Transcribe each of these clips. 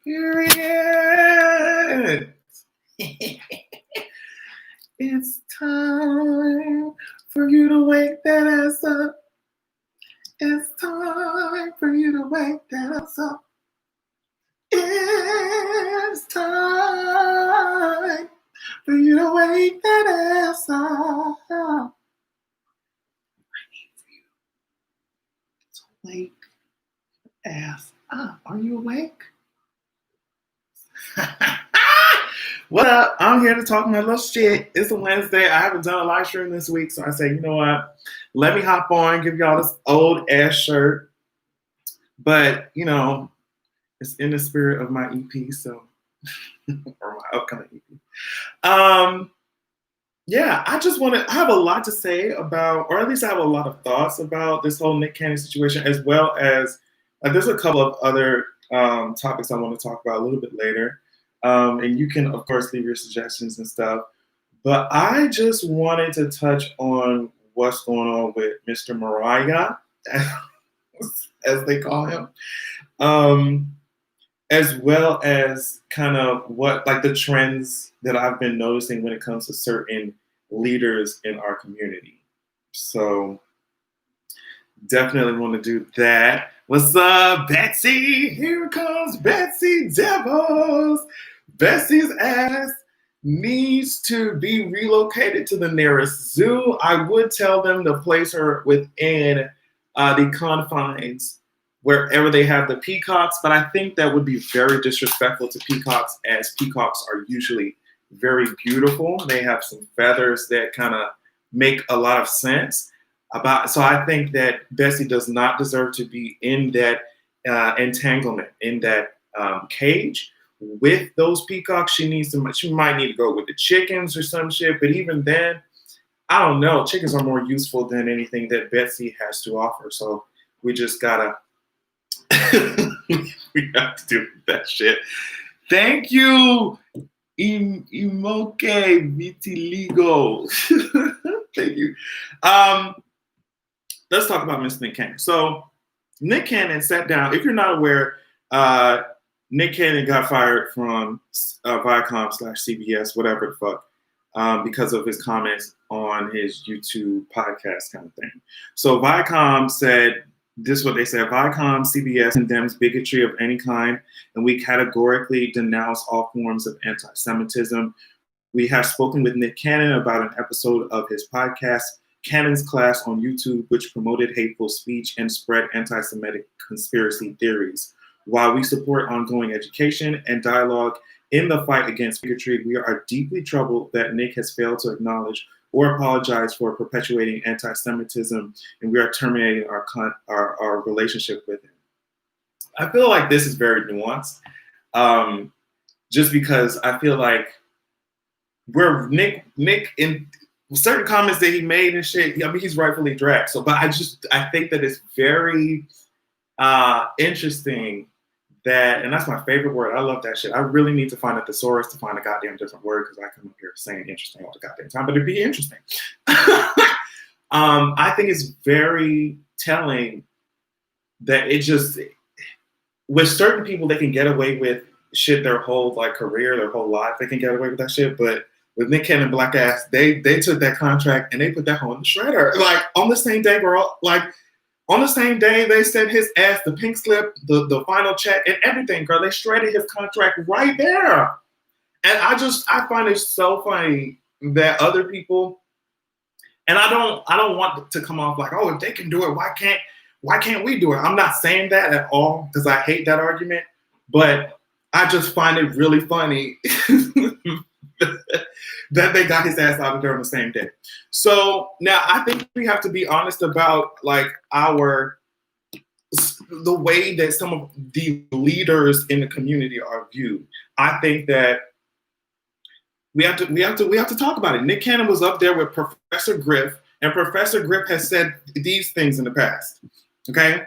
Period. It's time for you to wake that ass up. It's time for you to wake that ass up. It's time for you to wake that ass up. I need for you to wake ass up. Are you awake? What up? I'm here to talk my little shit. It's a Wednesday. I haven't done a live stream this week, so I say, you know what? Let me hop on, give y'all this old ass shirt. But, you know, it's in the spirit of my EP, so or my upcoming EP. Yeah, I have a lot to say about, or at least I have a lot of thoughts about this whole Nick Cannon situation, as well as there's a couple of other topics I want to talk about a little bit later. And you can, of course, leave your suggestions and stuff. But I just wanted to touch on what's going on with Mr. Mariah, as they call him, as well as kind of what, like the trends that I've been noticing when it comes to certain leaders in our community. So definitely want to do that. What's up, Betsy? Here comes Betsy Devils. Betsy's ass needs to be relocated to the nearest zoo. I would tell them to place her within the confines wherever they have the peacocks, but I think that would be very disrespectful to peacocks, as peacocks are usually very beautiful. They have some feathers that kind of make a lot of sense. So I think that Betsy does not deserve to be in that entanglement, in that cage with those peacocks. She might need to go with the chickens or some shit. But even then, I don't know. Chickens are more useful than anything that Betsy has to offer. So we just gotta we have to do that shit. Thank you, Imoke Vitiligo. Thank you. Let's talk about Mr. Nick Cannon. So Nick Cannon sat down. If you're not aware, Nick Cannon got fired from Viacom /CBS, whatever the fuck, because of his comments on his YouTube podcast kind of thing. So Viacom said, this is what they said: Viacom CBS condemns bigotry of any kind, and we categorically denounce all forms of anti-Semitism. We have spoken with Nick Cannon about an episode of his podcast, Cannon's Class, on YouTube, which promoted hateful speech and spread anti-Semitic conspiracy theories. While we support ongoing education and dialogue in the fight against bigotry, we are deeply troubled that Nick has failed to acknowledge or apologize for perpetuating anti-Semitism, and we are terminating our relationship with him. I feel like this is very nuanced, just because I feel like where Nick in certain comments that he made and shit, I mean, he's rightfully dragged. So, but I think that it's very interesting that, and that's my favorite word. I love that shit. I really need to find a thesaurus to find a goddamn different word, because I come up here saying interesting all the goddamn time, but it'd be interesting. I think it's very telling that it just, with certain people, they can get away with shit their whole career, their whole life. They can get away with that shit, but with Nick Cannon black ass, they took that contract and they put that hoe in the shredder. Like on the same day, girl. Like on the same day, they sent his ass the pink slip, the final check, and everything, girl. They shredded his contract right there. And I find it so funny that other people, and I don't want to come off like, oh, if they can do it, why can't we do it? I'm not saying that at all, because I hate that argument, but I just find it really funny that they got his ass out of there on the same day. So now I think we have to be honest about the way that some of the leaders in the community are viewed. I think that we have to talk about it. Nick Cannon was up there with Professor Griff, and Professor Griff has said these things in the past. Okay,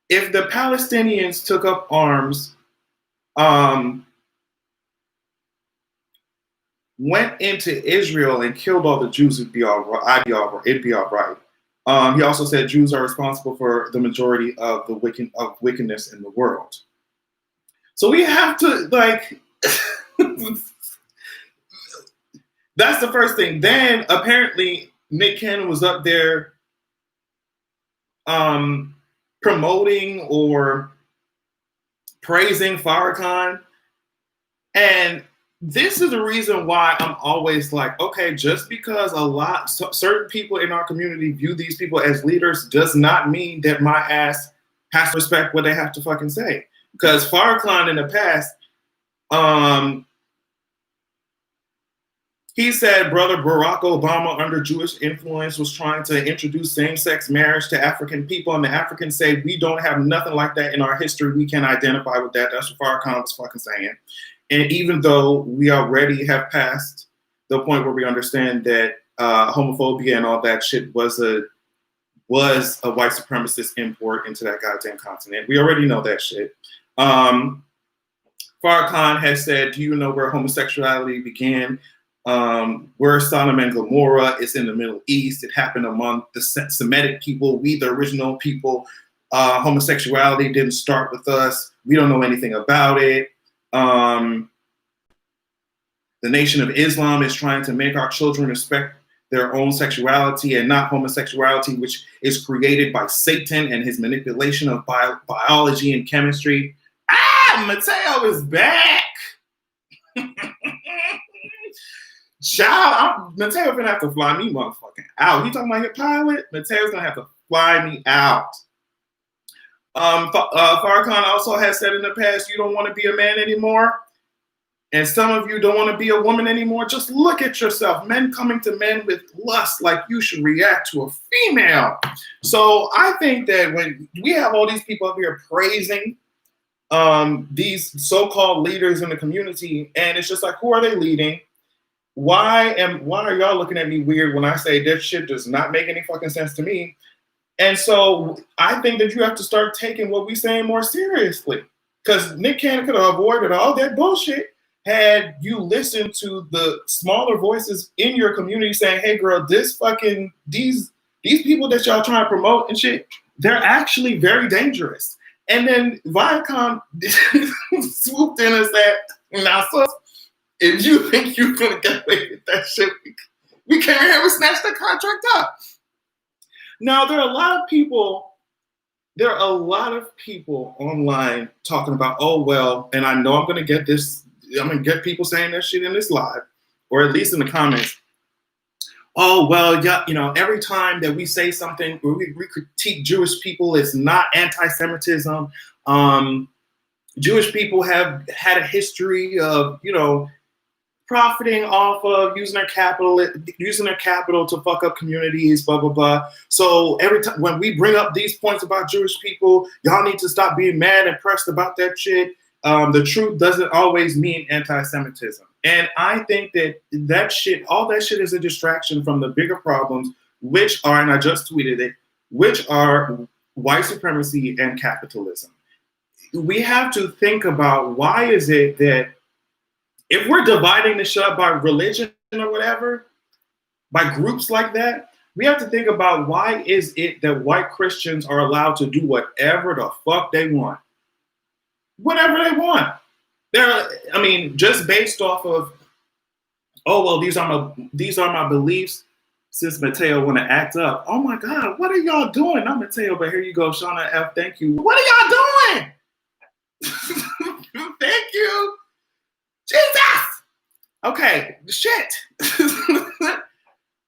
if the Palestinians took up arms, went into Israel and killed all the Jews, it'd be all right. He also said Jews are responsible for the majority of the wickedness in the world. So we have to like. That's the first thing. Then apparently Nick Cannon was up there promoting or praising Farrakhan. And this is the reason why I'm always like, okay, just because certain people in our community view these people as leaders does not mean that my ass has to respect what they have to fucking say. Because Farrakhan in the past, he said Brother Barack Obama, under Jewish influence, was trying to introduce same-sex marriage to African people, and the Africans say, we don't have nothing like that in our history. We can't identify with that. That's what Farrakhan was fucking saying. And even though we already have passed the point where we understand that homophobia and all that shit was a white supremacist import into that goddamn continent, we already know that shit. Farrakhan has said, do you know where homosexuality began? We're Sodom and Gomorrah. It's in the Middle East. It happened among the Semitic people. We, the original people. Homosexuality didn't start with us. We don't know anything about it. The Nation of Islam is trying to make our children respect their own sexuality and not homosexuality, which is created by Satan and his manipulation of biology and chemistry. Mateo is back. Child, Mateo's gonna have to fly me motherfucking out. You talking about your pilot? Mateo's gonna have to fly me out. Farrakhan also has said in the past, you don't want to be a man anymore. And some of you don't want to be a woman anymore. Just look at yourself. Men coming to men with lust, like you should react to a female. So I think that when we have all these people up here praising these so-called leaders in the community, and it's just like, who are they leading? Why are y'all looking at me weird when I say that shit does not make any fucking sense to me? And so I think that you have to start taking what we're saying more seriously. Because Nick Cannon could have avoided all that bullshit had you listened to the smaller voices in your community saying, hey girl, these people that y'all trying to promote and shit, they're actually very dangerous. And then Viacom swooped in and said, now sis, if you think you're gonna get away with that shit, we came here and we snatched the contract up. Now there are a lot of people online talking about, oh well, and I know I'm gonna get people saying that shit in this live, or at least in the comments. Oh well, yeah, every time that we say something or we critique Jewish people, it's not anti-Semitism. Jewish people have had a history of, profiting off of using their capital to fuck up communities, blah, blah, blah. So every time when we bring up these points about Jewish people, y'all need to stop being mad and pressed about that shit. The truth doesn't always mean anti-Semitism. And I think that all that shit is a distraction from the bigger problems, which are, and I just tweeted it, which are white supremacy and capitalism. We have to think about, why is it that if we're dividing the shit up by religion or whatever, by groups like that, we have to think about, why is it that white Christians are allowed to do whatever the fuck they want? Whatever they want. Just based off of, oh well, these are my beliefs. Since Mateo want to act up, oh my God, what are y'all doing? Not Mateo, but here you go, Shauna F. Thank you. What are y'all doing? Thank you. Jesus. Okay, shit.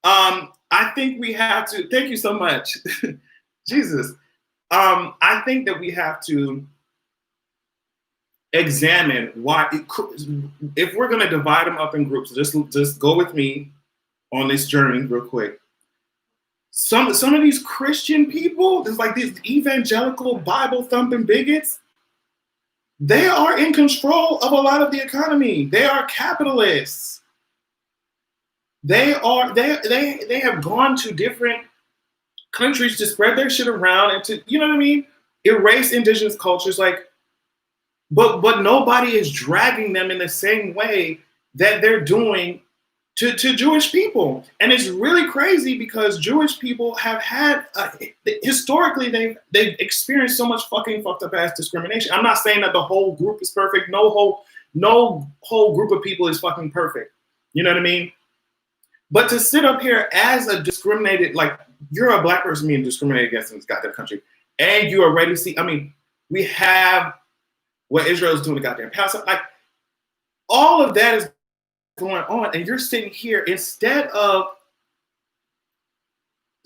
I think we have to. Thank you so much, Jesus. I think that we have to examine why, if we're going to divide them up in groups. Just go with me on this journey real quick. Some of these Christian people, there's like these evangelical Bible thumping bigots. They are in control of a lot of the economy. They are capitalists. They have gone to different countries to spread their shit around and to, erase indigenous cultures. But nobody is dragging them in the same way that they're doing to Jewish people. And it's really crazy because Jewish people have had, historically, they've experienced so much fucking fucked up ass discrimination. I'm not saying that the whole group is perfect. No whole group of people is fucking perfect. You know what I mean? But to sit up here as a discriminated, like, you're a black person being discriminated against in this goddamn country, and you already see, I mean, we have what Israel's doing to goddamn Palestine. Like, all of that is going on, and you're sitting here instead of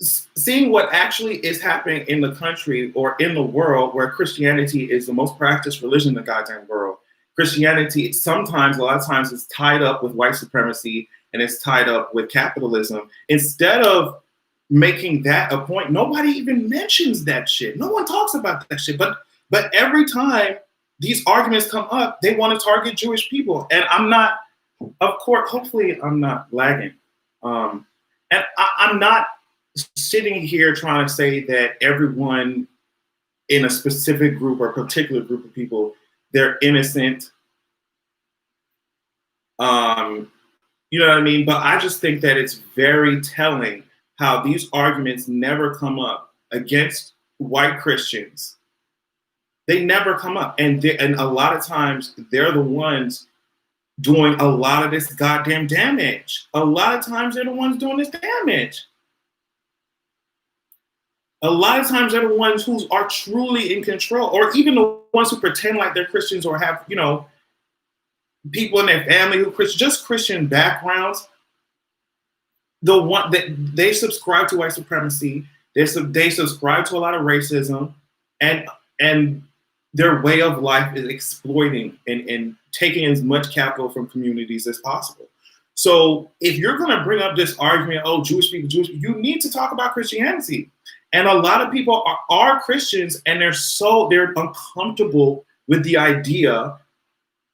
seeing what actually is happening in the country or in the world, where Christianity is the most practiced religion in the goddamn world. Christianity sometimes, a lot of times, is tied up with white supremacy and it's tied up with capitalism. Instead of making that a point, nobody even mentions that shit. No one talks about that shit. But every time these arguments come up, they want to target Jewish people. And I'm not, of course, hopefully I'm not lagging. And I'm not sitting here trying to say that everyone in a specific group or a particular group of people, they're innocent. You know what I mean? But I just think that it's very telling how these arguments never come up against white Christians. They never come up. And a lot of times they're the ones doing a lot of this goddamn damage. A lot of times they're the ones doing this damage. A lot of times they're the ones who are truly in control, or even the ones who pretend like they're Christians or have, you know, people in their family who just Christian backgrounds. The one that they subscribe to white supremacy, they subscribe to a lot of racism, and their way of life is exploiting and taking as much capital from communities as possible. So if you're going to bring up this argument, oh, Jewish people, you need to talk about Christianity. And a lot of people are Christians, and they're uncomfortable with the idea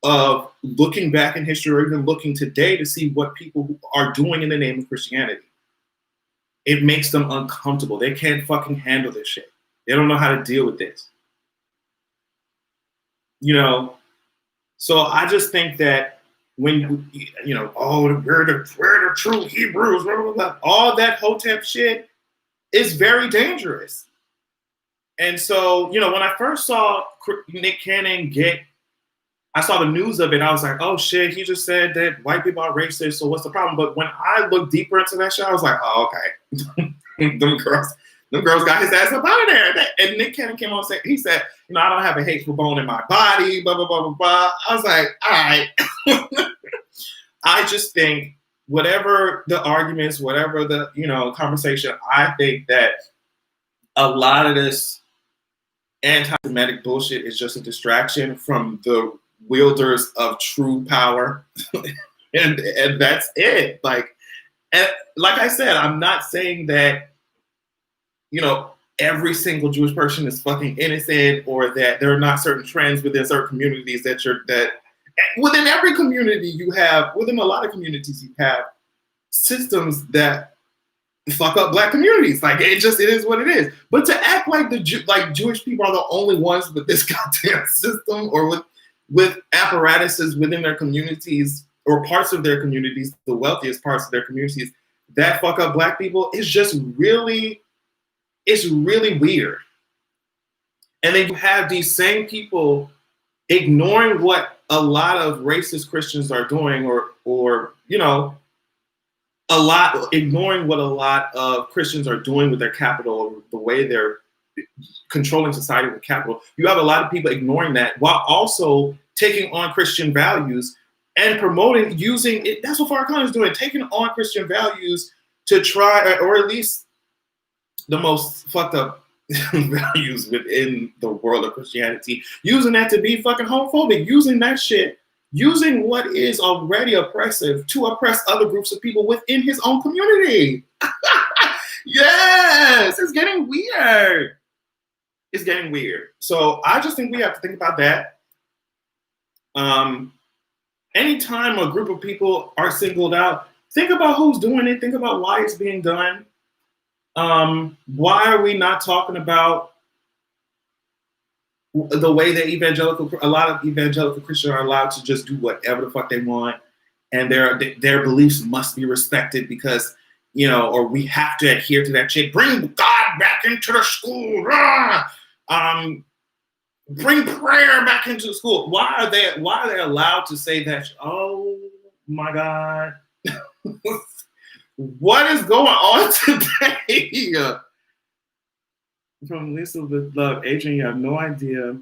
of looking back in history or even looking today to see what people are doing in the name of Christianity. It makes them uncomfortable. They can't fucking handle this shit. They don't know how to deal with this. You know, so I just think that when you know, oh, we're the true Hebrews, blah, blah, blah, all that hotep shit is very dangerous. And so, you know, when I first saw Nick Cannon I saw the news of it, I was like, oh shit, he just said that white people are racist, so what's the problem? But when I looked deeper into that shit, I was like, oh, okay. them girls got his ass up out of there. And Nick Cannon came on and said, he said, you know, I don't have a hateful bone in my body, blah, blah, blah, blah, blah. I was like, all right. I just think whatever the arguments, whatever the, you know, conversation, I think that a lot of this anti-Semitic bullshit is just a distraction from the wielders of true power. and that's it. Like I said, I'm not saying that, you know, every single Jewish person is fucking innocent, or that there are not certain trends within certain communities that within every community you have, within a lot of communities you have systems that fuck up black communities. Like it is what it is. But to act like Jewish people are the only ones with this goddamn system, or with apparatuses within their communities or parts of their communities, the wealthiest parts of their communities, that fuck up black people, is just really, it's really weird. And then you have these same people ignoring what a lot of racist Christians are doing, or you know, ignoring what a lot of Christians are doing with their capital, or the way they're controlling society with capital. You have a lot of people ignoring that while also taking on Christian values and promoting, using it. That's what Farrakhan is doing, taking on Christian values to try, or at least the most fucked up values within the world of Christianity, using that to be fucking homophobic, using that shit, using what is already oppressive to oppress other groups of people within his own community. Yes, it's getting weird. It's getting weird. So I just think we have to think about that. Anytime a group of people are singled out, think about who's doing it. Think about why it's being done. Why are we not talking about the way that a lot of evangelical Christians are allowed to just do whatever the fuck they want, and their beliefs must be respected because, you know, or we have to adhere to that shit. Bring God back into the school. Bring prayer back into the school. Why are they allowed to say that? Oh my God. What is going on today? From Lisa with love. Adrian, you have no idea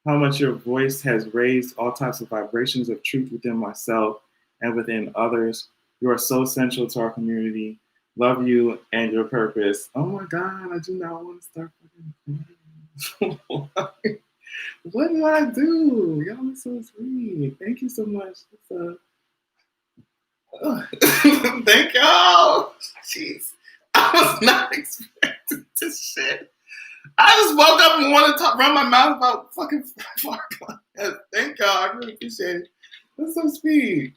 how much your voice has raised all types of vibrations of truth within myself and within others. You are so essential to our community. Love you and your purpose. Oh my God, I do not want to start fucking crying. What did I do? Y'all are so sweet. Thank you so much. Thank y'all. Jeez. I was not expecting this shit. I just woke up and wanted to run my mouth about fucking Thank y'all. I really appreciate it. That's so sweet.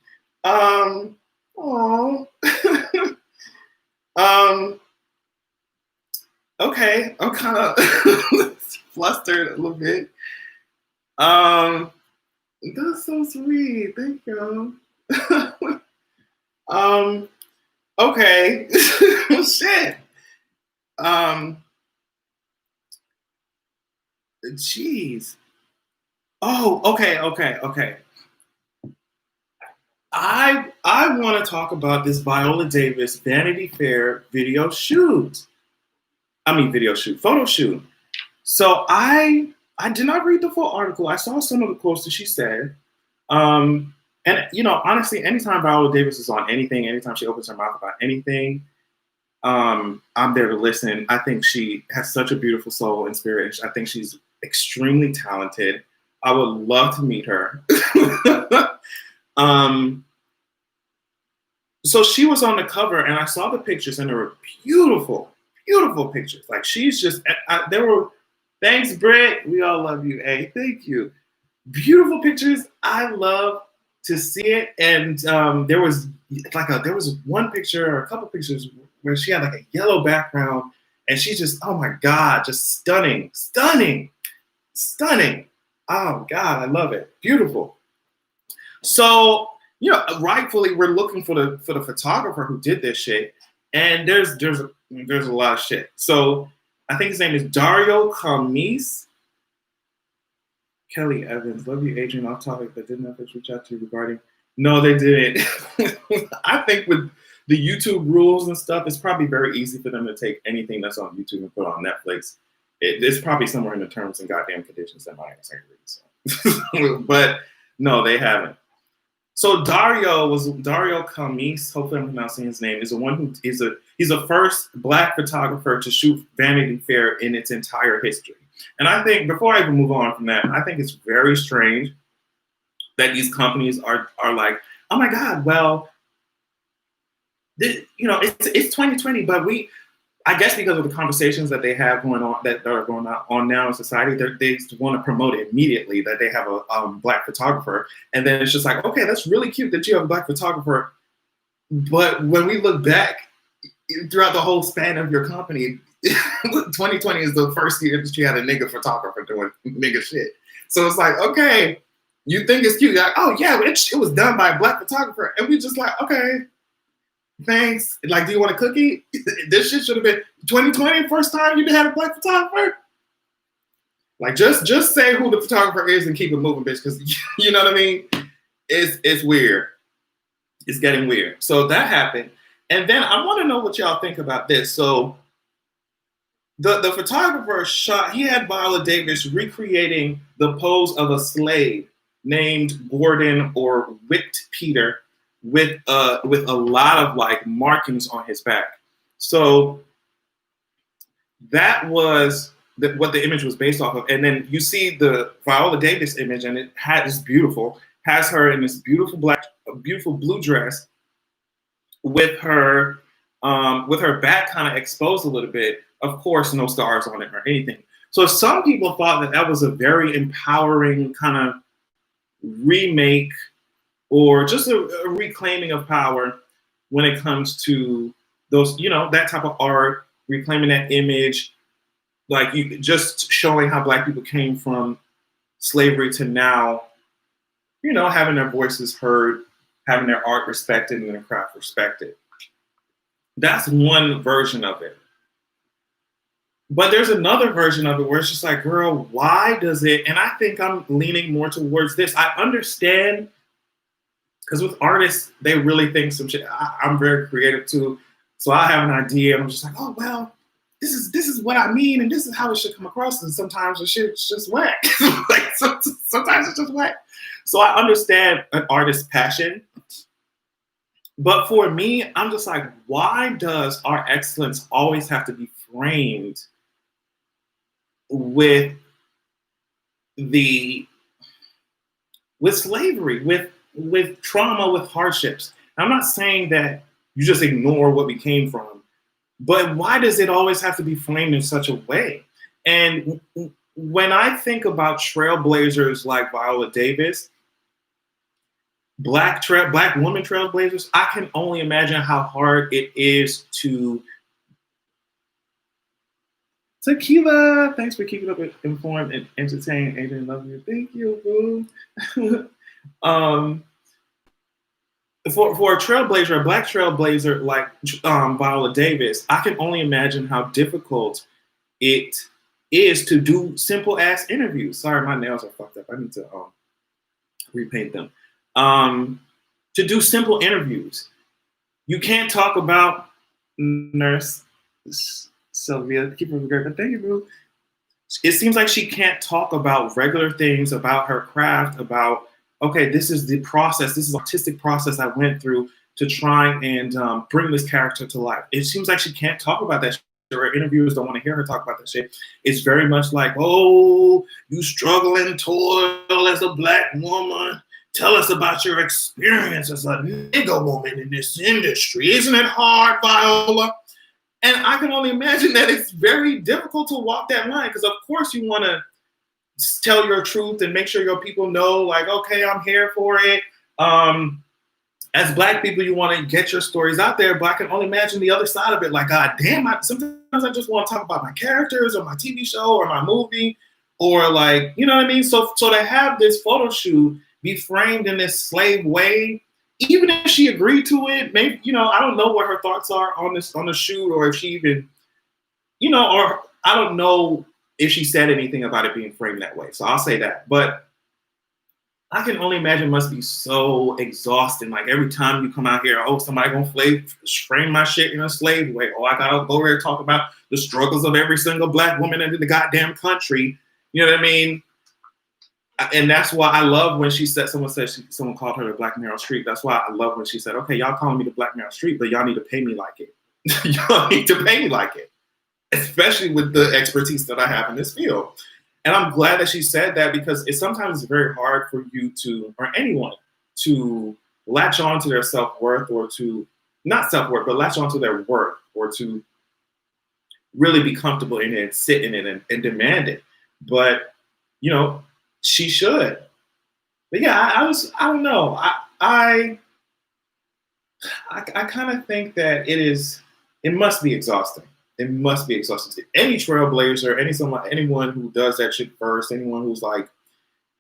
Okay. I'm kind of flustered a little bit. That's so sweet. Thank y'all. Okay. Shit. Jeez. Oh, okay. I want to talk about this Viola Davis Vanity Fair photo shoot. So I did not read the full article. I saw some of the quotes that she said. And, you know, honestly, anytime Viola Davis is on anything, anytime she opens her mouth about anything, I'm there to listen. I think she has such a beautiful soul and spirit. I think she's extremely talented. I would love to meet her. So she was on the cover, and I saw the pictures, and they were beautiful, beautiful pictures. Like, she's just, there were, thanks, Britt. We all love you, A. Thank you. Beautiful pictures. I love to see it. And there was one picture or a couple pictures where she had like a yellow background, and she just, oh my God, just stunning. Oh God, I love it. Beautiful. So, you know, rightfully we're looking for the photographer who did this shit, and there's a lot of shit. So I think his name is Dario Calmes. Kelly Evans, love you, Adrian. Off topic, but didn't Netflix reach out to you regarding? No, they didn't. I think with the YouTube rules and stuff, it's probably very easy for them to take anything that's on YouTube and put it on Netflix. It's probably somewhere in the terms and goddamn conditions that my ass ain't read. So. But no, they haven't. So Dario Calmes, hopefully I'm pronouncing his name, is the one who he's the first Black photographer to shoot Vanity Fair in its entire history. And I think, before I even move on from that, I think it's very strange that these companies are like, oh my God, well, this, you know, it's 2020, but I guess because of the conversations that they have going on, that are going on now in society, they want to promote it immediately that they have a Black photographer. And then it's just like, okay, that's really cute that you have a Black photographer. But when we look back throughout the whole span of your company, 2020 is the first year that you had a nigga photographer doing nigga shit. So it's like, okay, you think it's cute. You're like, oh yeah, it was done by a Black photographer. And we just like, okay, thanks. Like, do you want a cookie? This shit should have been 2020, first time you had a Black photographer. Like, just say who the photographer is and keep it moving, bitch. Because you know what I mean? It's weird. It's getting weird. So that happened. And then I want to know what y'all think about this. So the photographer shot, he had Viola Davis recreating the pose of a slave named Gordon or Whipped Peter with a lot of like markings on his back. So that was what the image was based off of. And then you see the Viola Davis image, and it is beautiful. Has her in this beautiful blue dress with her back kind of exposed a little bit. Of course, no scars on it or anything. So some people thought that was a very empowering kind of remake or just a reclaiming of power when it comes to those, you know, that type of art, reclaiming that image, like you just showing how Black people came from slavery to now, you know, having their voices heard, having their art respected and their craft respected. That's one version of it. But there's another version of it where it's just like, girl, why does it? And I think I'm leaning more towards this. I understand, because with artists, they really think some shit. I'm very creative too, so I have an idea, and I'm just like, oh well, this is what I mean, and this is how it should come across. And sometimes the shit's just whack. Like sometimes it's just whack. So I understand an artist's passion, but for me, I'm just like, why does our excellence always have to be framed with the with slavery, with trauma, with hardships? I'm not saying that you just ignore what we came from, but why does it always have to be framed in such a way? And when I think about trailblazers like Viola Davis, black woman trailblazers, I can only imagine how hard it is to Tequila, thanks for keeping up informed and entertained. Adrian, love you. Thank you, boo. For a trailblazer, a black trailblazer like Viola Davis, I can only imagine how difficult it is to do simple ass interviews. Sorry, my nails are fucked up. I need to repaint them. To do simple interviews, you can't talk about Nurse Sylvia. Keep it great, but thank you, boo. It seems like she can't talk about regular things, about her craft, about, okay, this is the process, this is artistic process I went through to try and bring this character to life. It seems like she can't talk about that shit, or interviewers don't want to hear her talk about that shit. It's very much like, oh, you struggle and toil as a black woman. Tell us about your experience as a nigga woman in this industry. Isn't it hard, Viola? And I can only imagine that it's very difficult to walk that line, because of course you want to tell your truth and make sure your people know, like, okay, I'm here for it. As black people, you want to get your stories out there, but I can only imagine the other side of it. Like, God damn, sometimes I just want to talk about my characters or my TV show or my movie, or like, you know what I mean? So to have this photo shoot be framed in this slave way, even if she agreed to it, maybe, you know, I don't know what her thoughts are on the shoot, or if she even, you know, or I don't know if she said anything about it being framed that way. So I'll say that. But I can only imagine it must be so exhausting. Like every time you come out here, oh, somebody gonna frame my shit in a slave way. Oh, I gotta go there and talk about the struggles of every single black woman in the goddamn country. You know what I mean? And that's why I love when someone called her the Black Meryl Streep. That's why I love when she said, okay, y'all calling me the Black Meryl Streep, but y'all need to pay me like it. Y'all need to pay me like it, especially with the expertise that I have in this field. And I'm glad that she said that, because sometimes it's very hard for you to, or anyone, to latch on to their self-worth, or to, not self-worth, but latch on to their worth, or to really be comfortable in it and sit in it and demand it. But, you know, she should. But yeah, I don't know. I kind of think that it must be exhausting. It must be exhausting. Any trailblazer, anyone who does that shit first, anyone who's like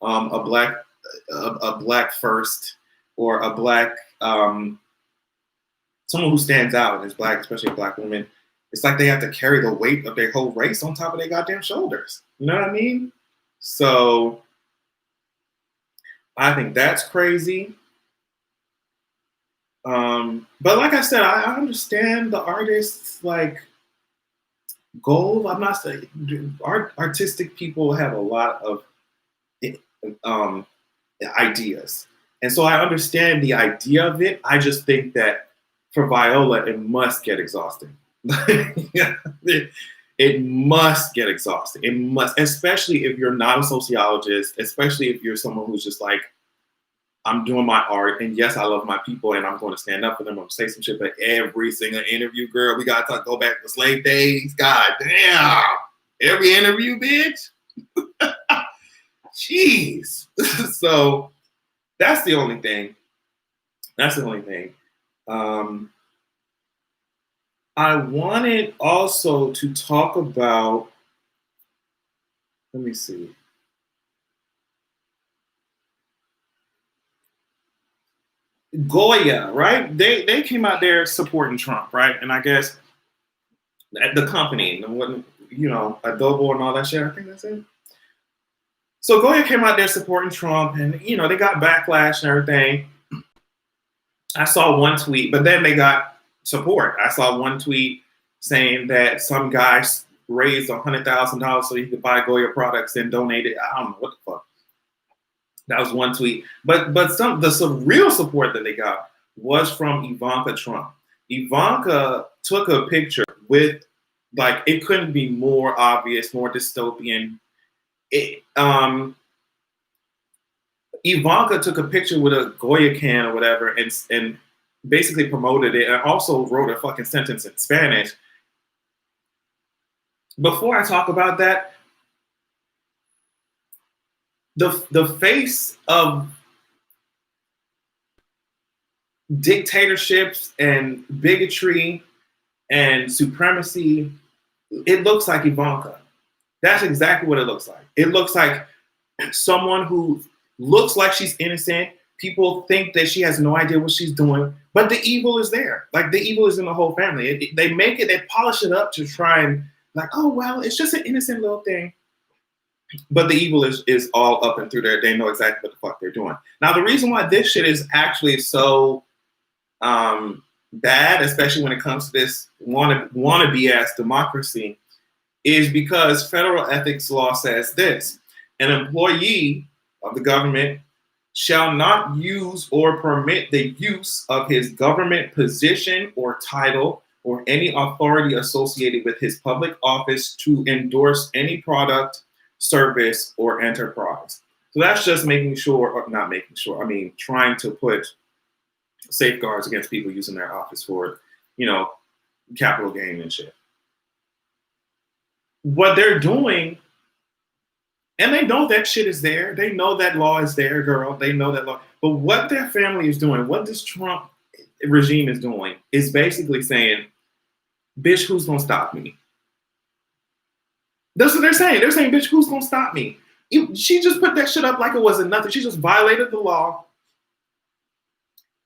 a black first, or a black someone who stands out and is black, especially a black woman, it's like they have to carry the weight of their whole race on top of their goddamn shoulders. You know what I mean? So I think that's crazy. But like I said, I understand the artists' like goal. I'm not saying artistic people have a lot of ideas, and so I understand the idea of it. I just think that for Viola, it must get exhausting. It must get exhausting. It must, especially if you're not a sociologist, especially if you're someone who's just like, I'm doing my art, and yes, I love my people, and I'm going to stand up for them. I'm going to say some shit, but every single interview, girl, we got to go back to slave days. God damn. Every interview, bitch. Jeez. So that's the only thing. That's the only thing. I wanted also to talk about, let me see. Goya, right? They came out there supporting Trump, right? And I guess the company, Adobo and all that shit. I think that's it. So Goya came out there supporting Trump, and they got backlash and everything. I saw one tweet, but then they got support. I saw one tweet saying that some guy raised $100,000 so he could buy Goya products and donate it. I don't know what the fuck. That was one tweet. But some real support that they got was from Ivanka Trump. Ivanka took a picture with, like, it couldn't be more obvious, more dystopian. Ivanka took a picture with a Goya can or whatever and basically promoted it, and also wrote a fucking sentence in Spanish. Before I talk about that, the face of dictatorships and bigotry and supremacy, it looks like Ivanka. That's exactly what it looks like. It looks like someone who looks like she's innocent. People think that she has no idea what she's doing, but the evil is there. Like, the evil is in the whole family. They make it, they polish it up to try and, like, oh, well, it's just an innocent little thing. But the evil is all up and through there. They know exactly what the fuck they're doing. Now, the reason why this shit is actually so bad, especially when it comes to this wannabe ass democracy, is because federal ethics law says this: an employee of the government shall not use or permit the use of his government position or title or any authority associated with his public office to endorse any product, service, or enterprise. So that's just making sure, or not making sure, I mean, trying to put safeguards against people using their office for, capital gain and shit. What they're doing, and they know that shit is there. They know that law is there, girl. They know that law. But what their family is doing, what this Trump regime is doing, is basically saying, bitch, who's gonna stop me? That's what they're saying. They're saying, bitch, who's gonna stop me? She just put that shit up like it wasn't nothing. She just violated the law.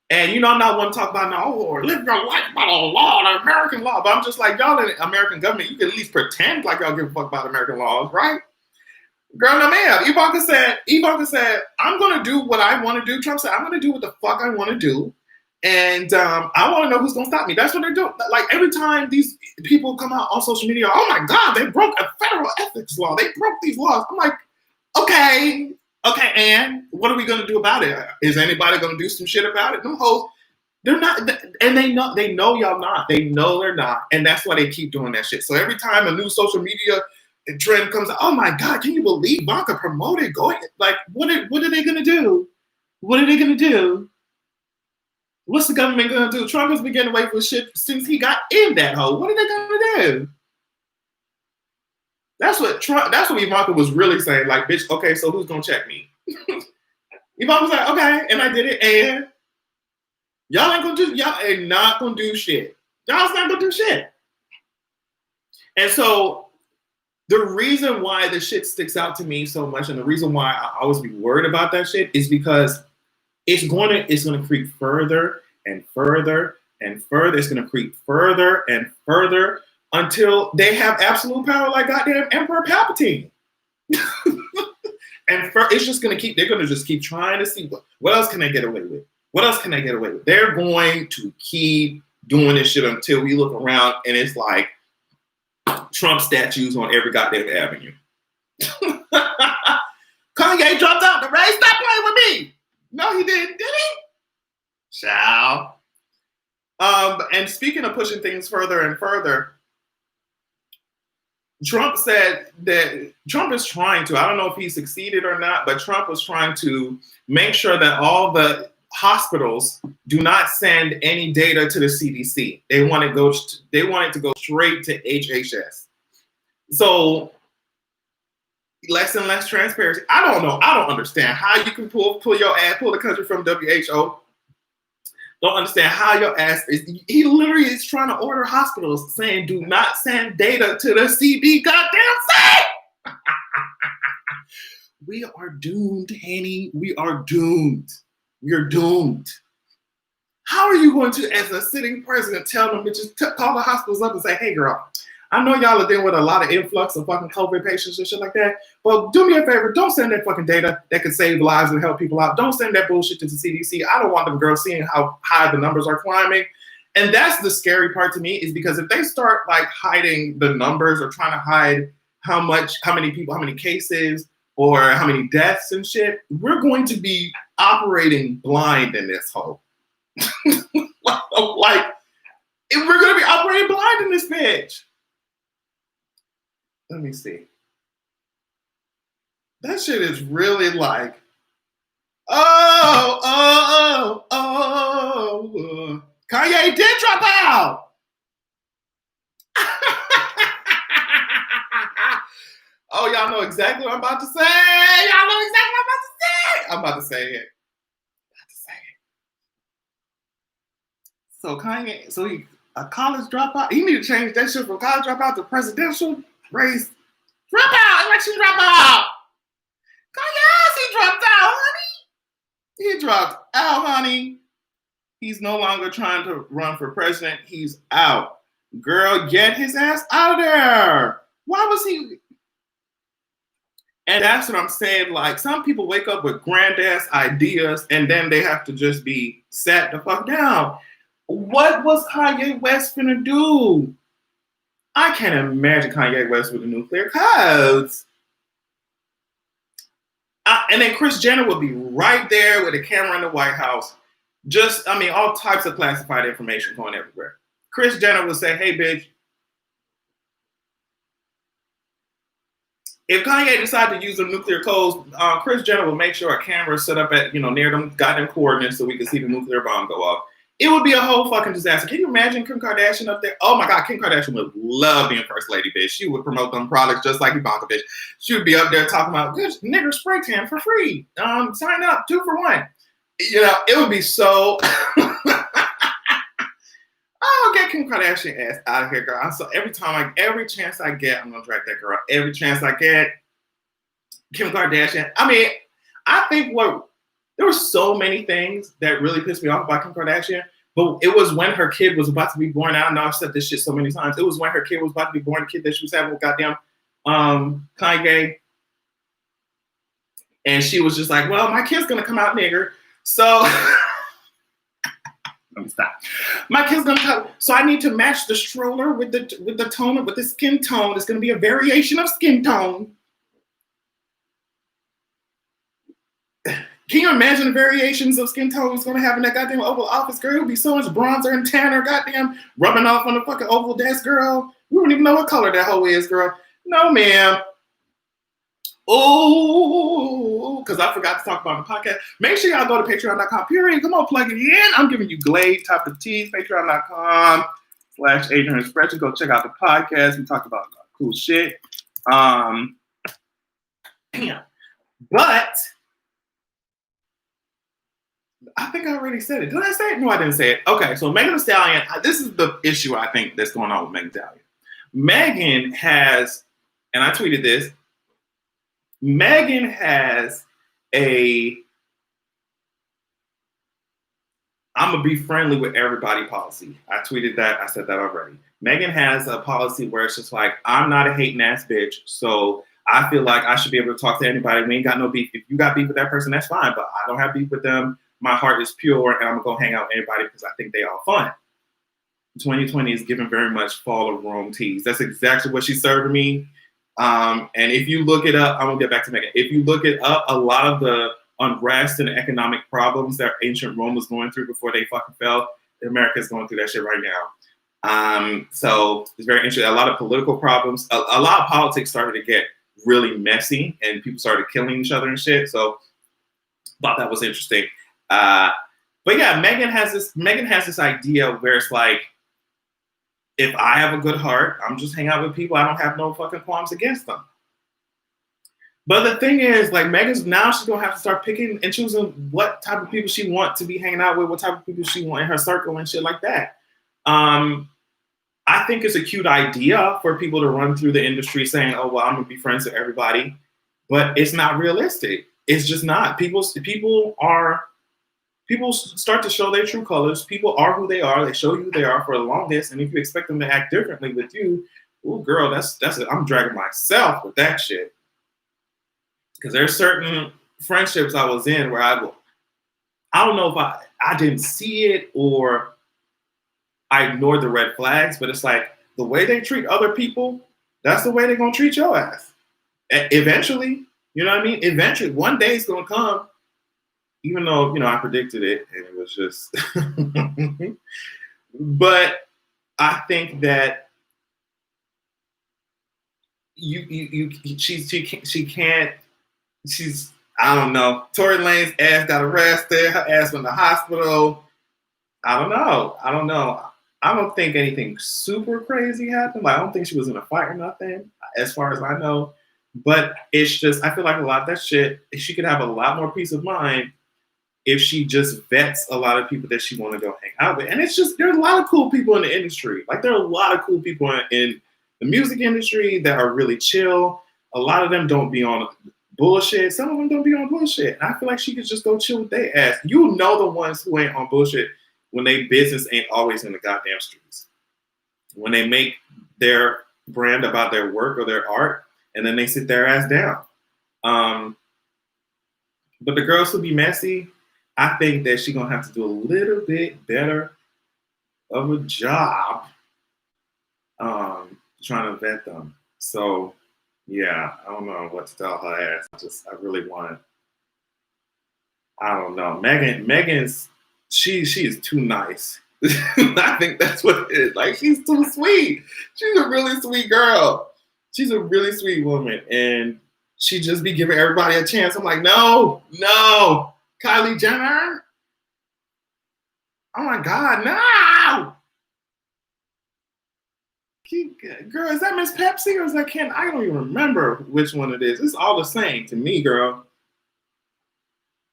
And I'm not one to talk about now, or live your life by the law, the American law. But I'm just like, y'all in the American government, you can at least pretend like y'all give a fuck about American laws, right? Girl, no ma'am. Ivanka said, I'm gonna do what I want to do. Trump said, I'm gonna do what the fuck I want to do. And I want to know who's gonna stop me. That's what they're doing. Like, every time these people come out on social media, oh my God, they broke a federal ethics law. They broke these laws. I'm like, okay, and what are we gonna do about it? Is anybody gonna do some shit about it? Them hoes, they're not, and they know y'all not. They know they're not, and that's why they keep doing that shit. So every time a new social media trend comes out, oh my God, can you believe Ivanka promoted going? Like, what are they gonna do? What are they gonna do? What's the government gonna do? Trump has been getting away with shit since he got in that hole. What are they gonna do? That's what Ivanka was really saying. Like, bitch, okay, so who's gonna check me? Ivanka was like, okay, and I did it, and y'all ain't not gonna do shit. Y'all's not gonna do shit. And so the reason why the shit sticks out to me so much, and the reason why I always be worried about that shit, is because it's gonna creep further and further and further. It's gonna creep further and further until they have absolute power, like goddamn Emperor Palpatine. And it's just gonna keep. They're gonna just keep trying to see what else can they get away with. What else can they get away with? They're going to keep doing this shit until we look around and it's like Trump statues on every goddamn avenue. Kanye dropped out the race. Stop playing with me. No, he didn't. Did he? Ciao. And speaking of pushing things further and further, Trump said that Trump is trying to, I don't know if he succeeded or not, but Trump was trying to make sure that all the hospitals do not send any data to the CDC. They want it to go straight to HHS. So less and less transparency. I don't know. I don't understand how you can pull the country from WHO. Don't understand how your ass is. He literally is trying to order hospitals saying, do not send data to the CD goddamn thing. We are doomed, Hanny. We are doomed. We are doomed. How are you going to, as a sitting president, tell them to just call the hospitals up and say, hey, girl, I know y'all are dealing with a lot of influx of fucking COVID patients and shit like that, but do me a favor, don't send that fucking data that could save lives and help people out. Don't send that bullshit to the CDC. I don't want them girls seeing how high the numbers are climbing. And that's the scary part to me, is because if they start like hiding the numbers or trying to hide how many people, how many cases, or how many deaths and shit, we're going to be operating blind in this hole. Like, if we're going to be operating blind in this bitch. Let me see. That shit is really like, oh. Kanye did drop out. Oh, y'all know exactly what I'm about to say. Y'all know exactly what I'm about to say. So Kanye, he a college dropout. He need to change that shit from college dropout to presidential race dropout. Election dropout. Kanye, he dropped out, honey. He dropped out, honey. He's no longer trying to run for president. He's out. Girl, get his ass out of there. Why was he? And that's what I'm saying. Like, some people wake up with grand ass ideas and then they have to just be sat the fuck down. What was Kanye West finna do? I can't imagine Kanye West with the nuclear codes. And then Kris Jenner would be right there with a camera in the White House. All types of classified information going everywhere. Kris Jenner would say, hey, bitch, if Kanye decided to use the nuclear codes, Kris Jenner will make sure a camera is set up at, near them goddamn coordinates so we can see the nuclear bomb go off. It would be a whole fucking disaster. Can you imagine Kim Kardashian up there? Oh my God, Kim Kardashian would love being first lady, bitch. She would promote them products just like Ivanka, bitch. She would be up there talking about, good nigger spray tan for free. Sign up, 2 for 1. It would be so. Oh, get Kim Kardashian ass out of here, girl. So every chance I get, I'm gonna drag that girl. Every chance I get, Kim Kardashian. I think there were so many things that really pissed me off about Kim Kardashian, but it was when her kid was about to be born. I know I've said this shit so many times. It was when her kid was about to be born, the kid that she was having with goddamn Kanye. And she was just like, well, my kid's gonna come out nigger. So let me stop. My kid's gonna come. So I need to match the stroller with the tone, with the skin tone. It's gonna be a variation of skin tone. Can you imagine the variations of skin tone it's going to have in that goddamn Oval Office, girl? It would be so much bronzer and tanner, goddamn, rubbing off on the fucking Oval desk, girl. We wouldn't even know what color that hoe is, girl. No, ma'am. Oh, because I forgot to talk about the podcast. Make sure y'all go to patreon.com, period. Come on, plug it in. I'm giving you Glade top of teas, patreon.com/Adrian Expression. Go check out the podcast. We talked about cool shit. Damn. But I think I already said it. Did I say it? No, I didn't say it. Okay, so Megan Thee Stallion, this is the issue I think that's going on with Megan Thee Stallion. Megan has, and I tweeted this, Megan has I'm going to be friendly with everybody policy. I tweeted that. I said that already. Megan has a policy where it's just like, I'm not a hating ass bitch, so I feel like I should be able to talk to anybody. We ain't got no beef. If you got beef with that person, that's fine, but I don't have beef with them. My heart is pure, and I'm going to go hang out with anybody because I think they all fun. 2020 is giving very much fall of Rome teas. That's exactly what she served me. And if you look it up, I'm going to get back to Megan. If you look it up, a lot of the unrest and economic problems that ancient Rome was going through before they fucking fell, America is going through that shit right now. So it's very interesting. A lot of political problems, a lot of politics started to get really messy, and people started killing each other and shit. So thought that was interesting. But yeah, Megan has this idea where it's like, if I have a good heart, I'm just hang out with people. I don't have no fucking qualms against them. But the thing is, like, she's gonna have to start picking and choosing what type of people she wants to be hanging out with, what type of people she wants in her circle and shit like that. I think it's a cute idea for people to run through the industry saying, oh, well, I'm gonna be friends with everybody. But it's not realistic. It's just not. People are People start to show their true colors. People are who they are. They show you who they are for the longest, and if you expect them to act differently with you, oh girl, that's it. I'm dragging myself with that shit. Because there's certain friendships I was in where I don't know if I didn't see it or I ignored the red flags, but it's like the way they treat other people, that's the way they're gonna treat your ass. Eventually, you know what I mean? Eventually, one day it's gonna come. Even though I predicted it, and it was just. But I think that she can't. She's I don't know. Tory Lane's ass got arrested. Her ass went to the hospital. I don't know. I don't think anything super crazy happened. Like, I don't think she was in a fight or nothing, as far as I know. But it's just, I feel like a lot of that shit, she could have a lot more peace of mind if she just vets a lot of people that she want to go hang out with. And it's just, there's a lot of cool people in the industry. Like, there are a lot of cool people in the music industry that are really chill. A lot of them don't be on bullshit. Some of them don't be on bullshit. And I feel like she could just go chill with their ass. You know the ones who ain't on bullshit when they business ain't always in the goddamn streets. When they make their brand about their work or their art, and then they sit their ass down. But the girls who be messy, I think that she's gonna have to do a little bit better of a job trying to vet them. So yeah, I don't know what to tell her ass. I really want. I don't know. Megan's she is too nice. I think that's what it is. Like, she's too sweet. She's a really sweet girl. She's a really sweet woman, and she just be giving everybody a chance. I'm like, no, Kylie Jenner. Oh my God, no! Girl, is that Miss Pepsi or is that Ken? I don't even remember which one it is. It's all the same to me, girl.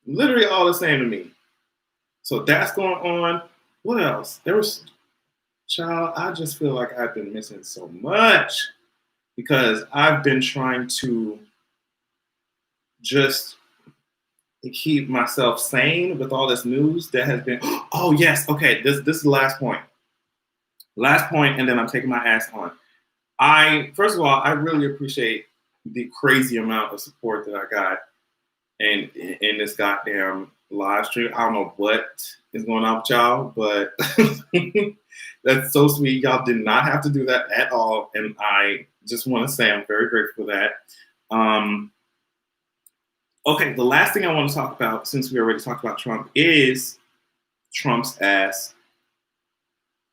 Literally all the same to me. So that's going on. What else? Child, I just feel like I've been missing so much because I've been trying to just keep myself sane with all this news that has been. Oh yes, okay. This is the last point. Last point, and then I'm taking my ass on. First of all, I really appreciate the crazy amount of support that I got in this goddamn live stream. I don't know what is going on with y'all, but that's so sweet. Y'all did not have to do that at all, and I just want to say I'm very grateful for that. Okay, the last thing I want to talk about, since we already talked about Trump, is Trump's ass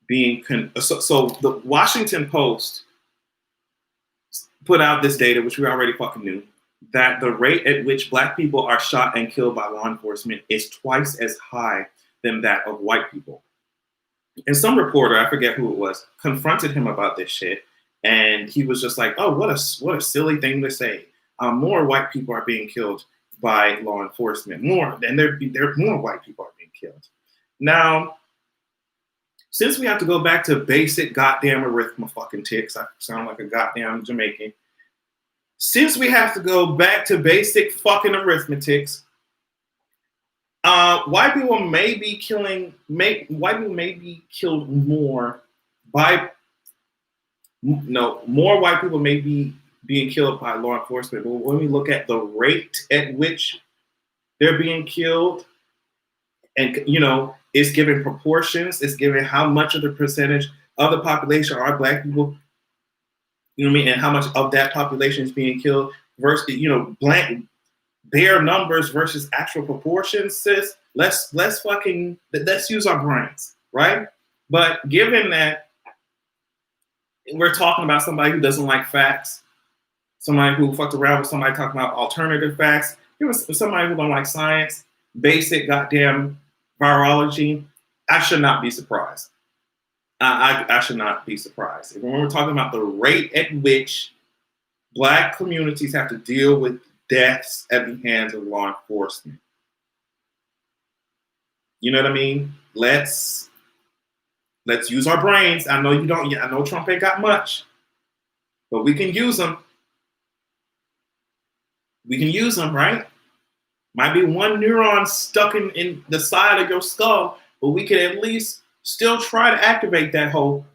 being so the Washington Post put out this data, which we already fucking knew, that the rate at which Black people are shot and killed by law enforcement is twice as high than that of white people. And some reporter, I forget who it was, confronted him about this shit, and he was just like, "Oh, what a silly thing to say. More white people are being killed by law enforcement. More, and there more white people are being killed." Now, since we have to go back to basic goddamn arithmetics, I sound like a goddamn Jamaican. Since we have to go back to basic fucking arithmetics, white people may be killed more by more white people may be being killed by law enforcement. But when we look at the rate at which they're being killed, and it's giving proportions, it's giving how much of the percentage of the population are Black people, and how much of that population is being killed versus, blank bare numbers versus actual proportions, sis. Let's use our brains, right? But given that we're talking about somebody who doesn't like facts, somebody who fucked around with somebody talking about alternative facts, somebody who don't like science, basic goddamn virology, I should not be surprised. I should not be surprised. When we're talking about the rate at which Black communities have to deal with deaths at the hands of law enforcement. You know what I mean? Let's use our brains. I know you don't. I know Trump ain't got much, but we can use them. We can use them, right? Might be one neuron stuck in the side of your skull, but we can at least still try to activate that whole.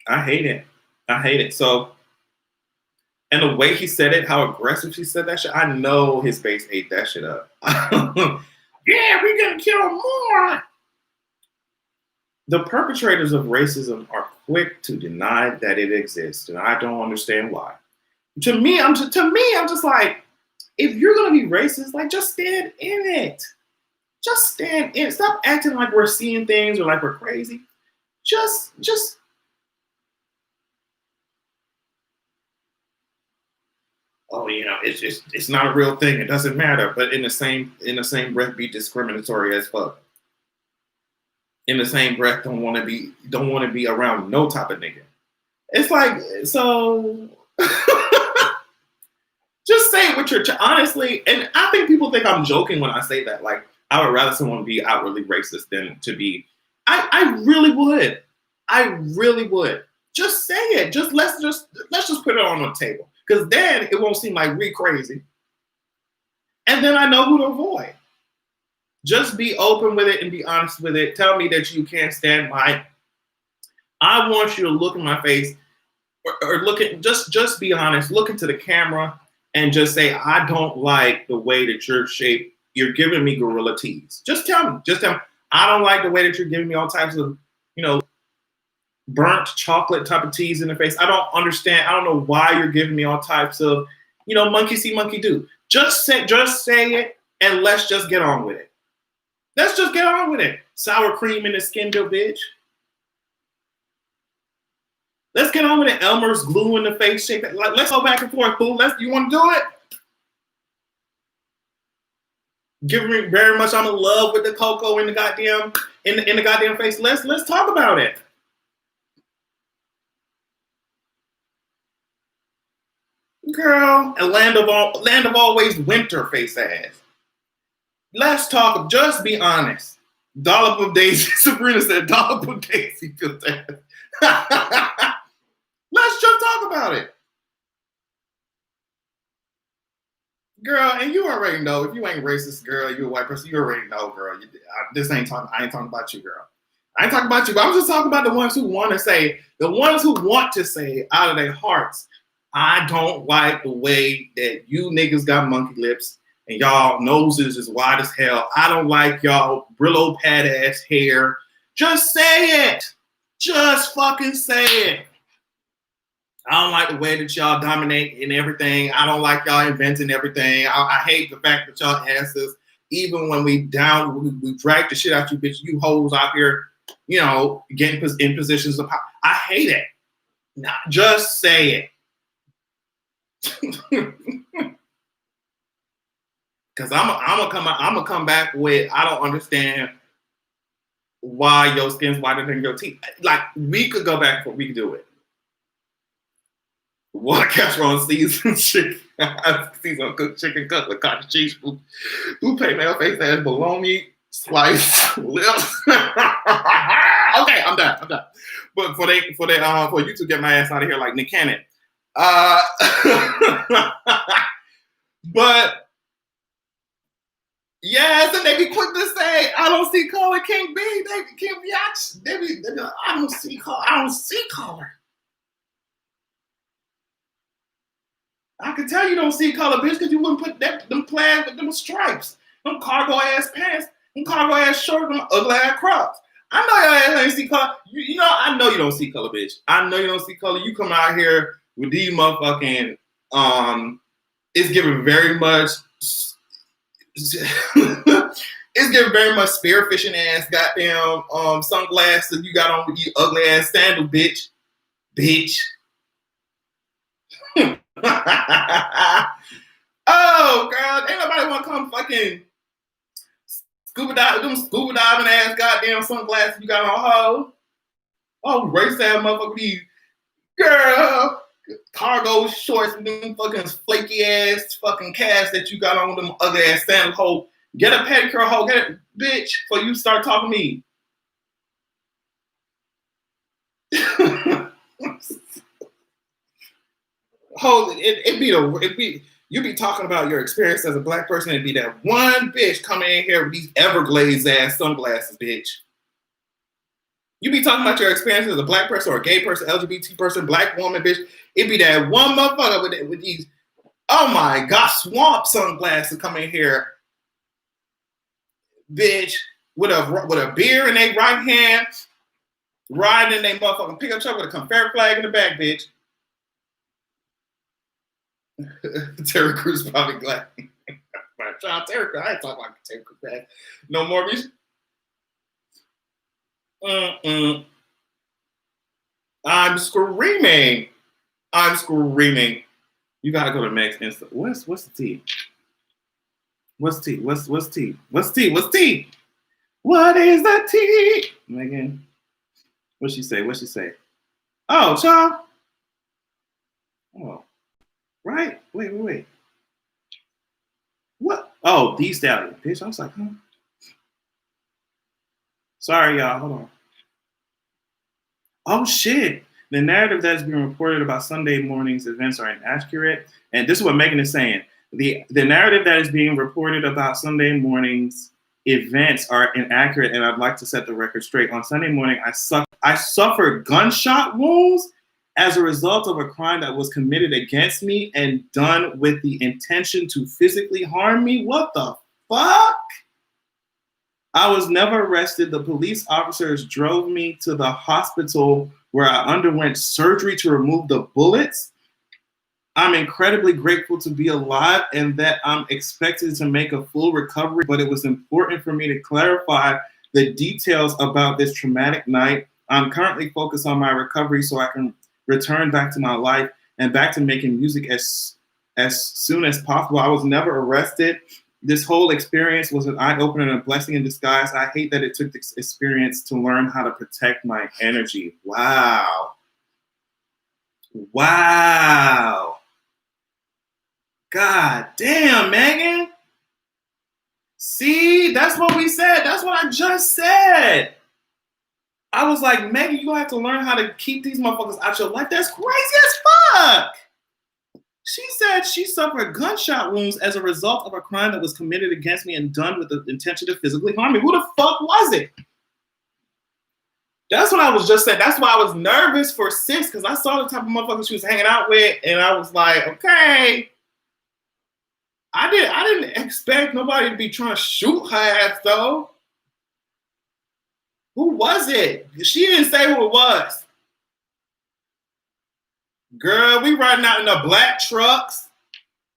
I hate it. I hate it. So, and the way he said it, how aggressive he said that shit, I know his base ate that shit up. Yeah, we're gonna kill more. The perpetrators of racism are quick to deny that it exists, and I don't understand why. To me, I'm just like, if you're gonna be racist, like just stand in it. Just stand in it. Stop acting like we're seeing things or like we're crazy. Just oh, it's not a real thing. It doesn't matter. But in the same breath, be discriminatory as fuck. In the same breath, don't want to be around no type of nigga. It's like, so just say what you're honestly. And I think people think I'm joking when I say that. Like, I would rather someone be outwardly racist than to be. I really would. I really would. Just say it. Let's just put it on the table. Because then it won't seem like we crazy. And then I know who to avoid. Just be open with it and be honest with it. Tell me that you can't stand my. I want you to look in my face or look at just be honest. Look into the camera and just say, I don't like the way that you're shaped. You're giving me gorilla tease. Just tell me. Just tell me. I don't like the way that you're giving me all types of, burnt chocolate type of teas in the face. I don't understand. I don't know why you're giving me all types of, monkey see, monkey do. Just say it, and let's just get on with it. Let's just get on with it. Sour cream in the skin, bitch. Let's get on with it. Elmer's glue in the face shape. Let's go back and forth, fool. You want to do it? Give me very much. I'm in love with the cocoa in the goddamn in the goddamn face. Let's talk about it. Girl, a land of always winter face ass. Let's talk. Just be honest. Dollop of Daisy. Sabrina said, "Dollop of Daisy." Let's just talk about it, girl. And you already know if you ain't racist, girl, you a white person. You already know, girl. I ain't talking about you, girl. I ain't talking about you. But I'm just talking about the ones who want to say, out of their hearts, I don't like the way that you niggas got monkey lips and y'all noses is wide as hell. I don't like y'all Brillo pad ass hair. Just say it. Just fucking say it. I don't like the way that y'all dominate in everything. I don't like y'all inventing everything. I hate the fact that y'all asses, even when we drag the shit out you bitch, you hoes out here, getting in positions of power. I hate it. Nah, just say it. Because I'm gonna come back with, I don't understand why your skin's whiter than your teeth. Like, we could go back we could do it. Water casserole and seasoned chicken. Seasoned cooked chicken cut with cottage cheese, blue mayo face ass bologna slice lips. Okay, I'm done. But for you to get my ass out of here like Nick Cannon. But yes, and they be quick to say, I don't see color, can't be. They can't be. They be like, I don't see color. I don't see color. I can tell you don't see color, bitch, because you wouldn't put them plaid with them stripes, them cargo ass pants, them cargo ass shorts, them ugly ass crops. I know your ass ain't see color. I know you don't see color, bitch. I know you don't see color. You come out here with these motherfucking, it's giving very much, it's giving very much spearfishing ass goddamn sunglasses you got on with you ugly ass sandal, bitch. Oh, girl, ain't nobody want to come fucking scuba diving ass goddamn sunglasses you got on, ho. Oh, race ass motherfucker, these girl cargo shorts and them fucking flaky ass fucking calves that you got on them ugly ass sandal, ho. Get a pedicure, ho. Get it, bitch, before you start talking to me. Hold it be You be talking about your experience as a black person and be that one bitch coming in here with these Everglades ass sunglasses, bitch. You be talking about your experience as a black person or a gay person, LGBT person, black woman, bitch. It be that one motherfucker with these, oh my God, swamp sunglasses coming in here, bitch, with a beer in their right hand, riding in their motherfucking pickup truck with a Confederate flag in the back, bitch. Terry Crews probably glad. John Terry Crews, I ain't talking about Terry Crews bad. No more, bitch. I'm screaming. I'm screaming. You gotta go to Meg's Insta. What's the tea? What's tea? What's tea? What's tea? What's tea? What is the tea? Megan. What'd she say? What'd she say? Oh, child. Oh. Right? Wait. What? Oh, D Stallion. Bitch, I was like, huh? Sorry, y'all. Hold on. Oh, shit. The narrative that is being reported about Sunday morning's events are inaccurate. And this is what Megan is saying. The narrative that is being reported about Sunday morning's events are inaccurate, and I'd like to set the record straight. On Sunday morning, I suffered gunshot wounds as a result of a crime that was committed against me and done with the intention to physically harm me. What the fuck? I was never arrested. The police officers drove me to the hospital where I underwent surgery to remove the bullets. I'm incredibly grateful to be alive and that I'm expected to make a full recovery, but it was important for me to clarify the details about this traumatic night. I'm currently focused on my recovery so I can return back to my life and back to making music as soon as possible. I was never arrested. This whole experience was an eye-opener and a blessing in disguise. I hate that it took this experience to learn how to protect my energy. Wow. Wow. God damn, Megan. See, that's what we said. That's what I just said. I was like, Megan, you have to learn how to keep these motherfuckers out your life. That's crazy as fuck. She said she suffered gunshot wounds as a result of a crime that was committed against me and done with the intention to physically harm me. Who the fuck was it? That's what I was just saying. That's why I was nervous for Sis, because I saw the type of motherfucker she was hanging out with, and I was like, okay. I didn't expect nobody to be trying to shoot her ass, though. Who was it? She didn't say who it was. Girl, we riding out in the black trucks.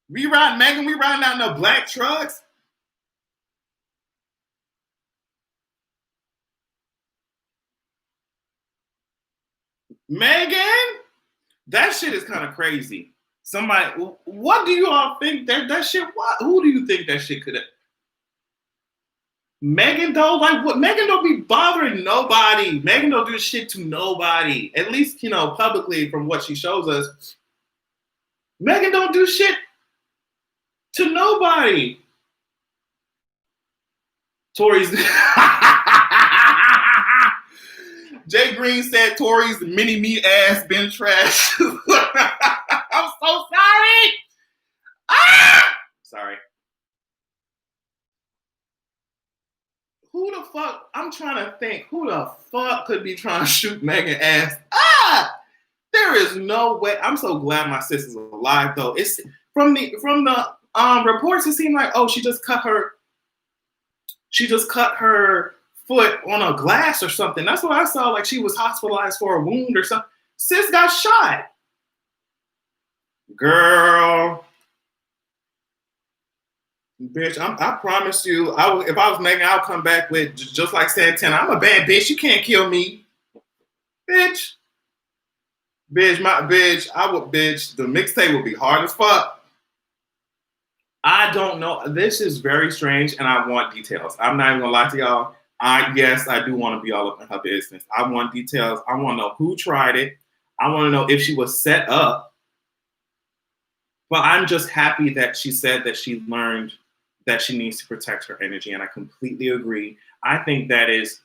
Megan, we riding out in the black trucks. Megan? That shit is kind of crazy. Somebody, what do you all think that shit, what? Who do you think that shit could have? Megan though, like what? Megan don't be bothering nobody. Megan don't do shit to nobody. At least, publicly from what she shows us. Megan don't do shit to nobody. Tori's Jay Green said Tori's mini me ass been trash. I'm so sorry. Sorry. Who the fuck? I'm trying to think. Who the fuck could be trying to shoot Megan ass? There is no way. I'm so glad my sister's alive though. It's from the reports. It seemed like she just cut her foot on a glass or something. That's what I saw. Like she was hospitalized for a wound or something. Sis got shot. Girl. Bitch, I promise you, if I was Megan, I'll come back with just like Santana. I'm a bad bitch. You can't kill me. Bitch. Bitch, the mixtape would be hard as fuck. I don't know. This is very strange, and I want details. I'm not even gonna lie to y'all. I do want to be all up in her business. I want details. I want to know who tried it. I want to know if she was set up. But I'm just happy that she said that she learned that she needs to protect her energy, and I completely agree. I think that is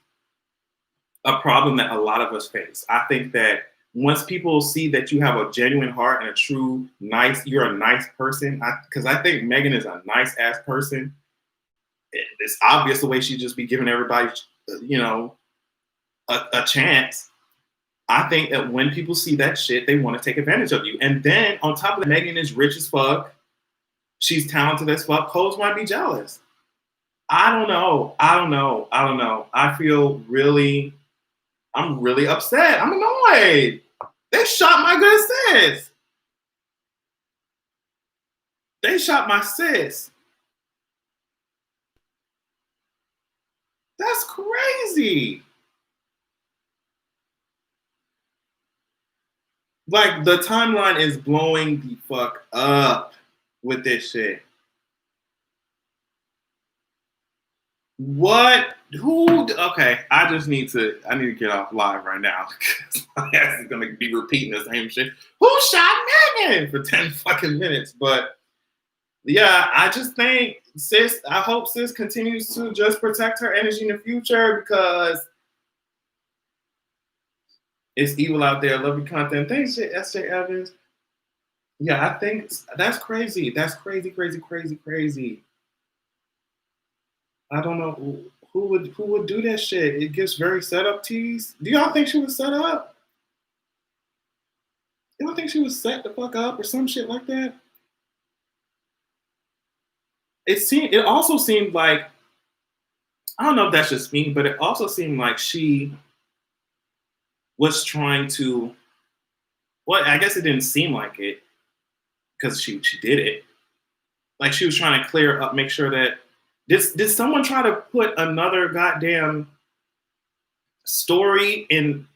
a problem that a lot of us face. I think that once people see that you have a genuine heart and a true you're a nice person, because I think Megan is a nice ass person. It's obvious the way she just be giving everybody, a chance. I think that when people see that shit, they want to take advantage of you. And then on top of that, Megan is rich as fuck. She's talented as fuck. Hoes might be jealous. I don't know. I'm really upset. I'm annoyed. They shot my good sis. They shot my sis. That's crazy. Like, the timeline is blowing the fuck up with this shit. What? Who? Okay, I need to get off live right now because my ass is gonna be repeating the same shit. Who shot Megan for 10 fucking minutes? But yeah, I just think I hope sis continues to just protect her energy in the future because it's evil out there. Love your content. Thanks, SJ Evans. Yeah, I think that's crazy. That's crazy, crazy, crazy, crazy. I don't know who would do that shit. It gives very setup tease. Do y'all think she was set up? You don't think she was set the fuck up or some shit like that? It also seemed like, I don't know if that's just me, but it also seemed like she was trying to, well, I guess it didn't seem like it because she did it. Like she was trying to clear up, make sure that did someone try to put another goddamn story in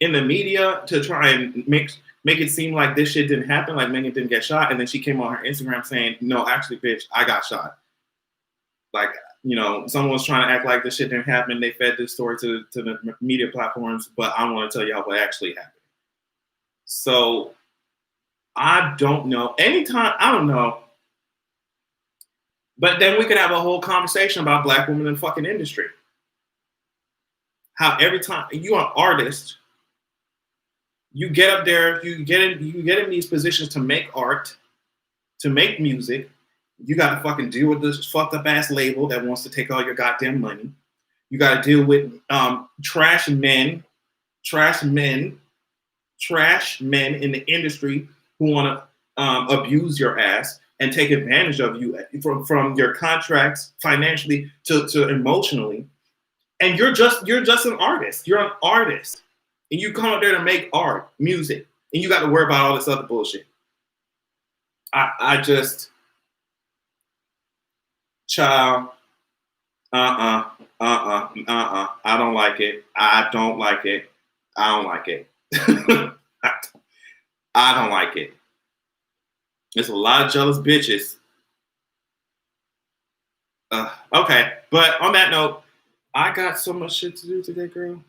the media to try and make it seem like this shit didn't happen, like Megan didn't get shot, and then she came on her Instagram saying, "No, actually, bitch, I got shot." Like, someone was trying to act like this shit didn't happen. They fed this story to the media platforms, but I want to tell you how what actually happened. So I don't know. Anytime, I don't know. But then we could have a whole conversation about Black women in the fucking industry. How every time you're an artist, you get up there, you get in these positions to make art, to make music. You got to fucking deal with this fucked up ass label that wants to take all your goddamn money. You got to deal with trash men in the industry who want to abuse your ass and take advantage of you from your contracts financially to emotionally. And you're just an artist. You're an artist. And you come up there to make art, music, and you got to worry about all this other bullshit. I just, child, I don't like it. I don't like it. I don't like it. I don't like it. There's a lot of jealous bitches. Okay, but on that note, I got so much shit to do today, girl.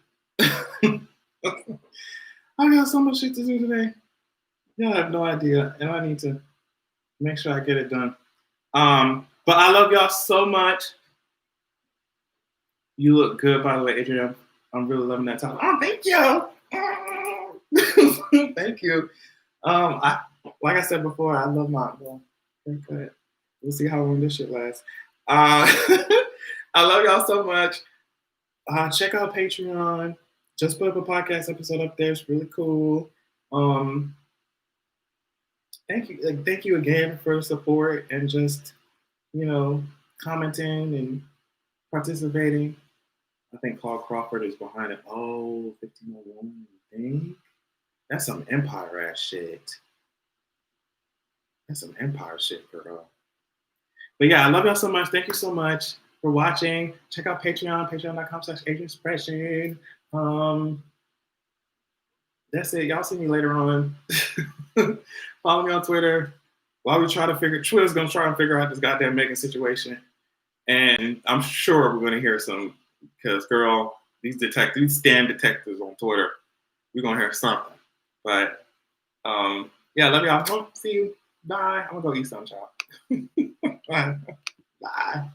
I got so much shit to do today. Y'all have no idea, and I need to make sure I get it done. But I love y'all so much. You look good, by the way, Adrian. I'm really loving that time. Oh, thank you. Thank you. Like I said before, I love my haircut. We'll see how long this shit lasts. I love y'all so much. Check out Patreon. Just put up a podcast episode up there. It's really cool. Thank you again for the support and just, commenting and participating. I think Paul Crawford is behind it. Oh, 1501, I think. That's some Empire ass shit. That's some Empire shit, girl. But yeah, I love y'all so much. Thank you so much for watching. Check out Patreon, patreon.com/AdrianExpression. That's it. Y'all see me later on. Follow me on Twitter. While we try to Twitter's gonna try and figure out this goddamn Megan situation. And I'm sure we're gonna hear some, because girl, these scam detectives on Twitter, we're gonna hear something. But yeah, love y'all. See you. Bye. I'm gonna go eat some, child. Bye.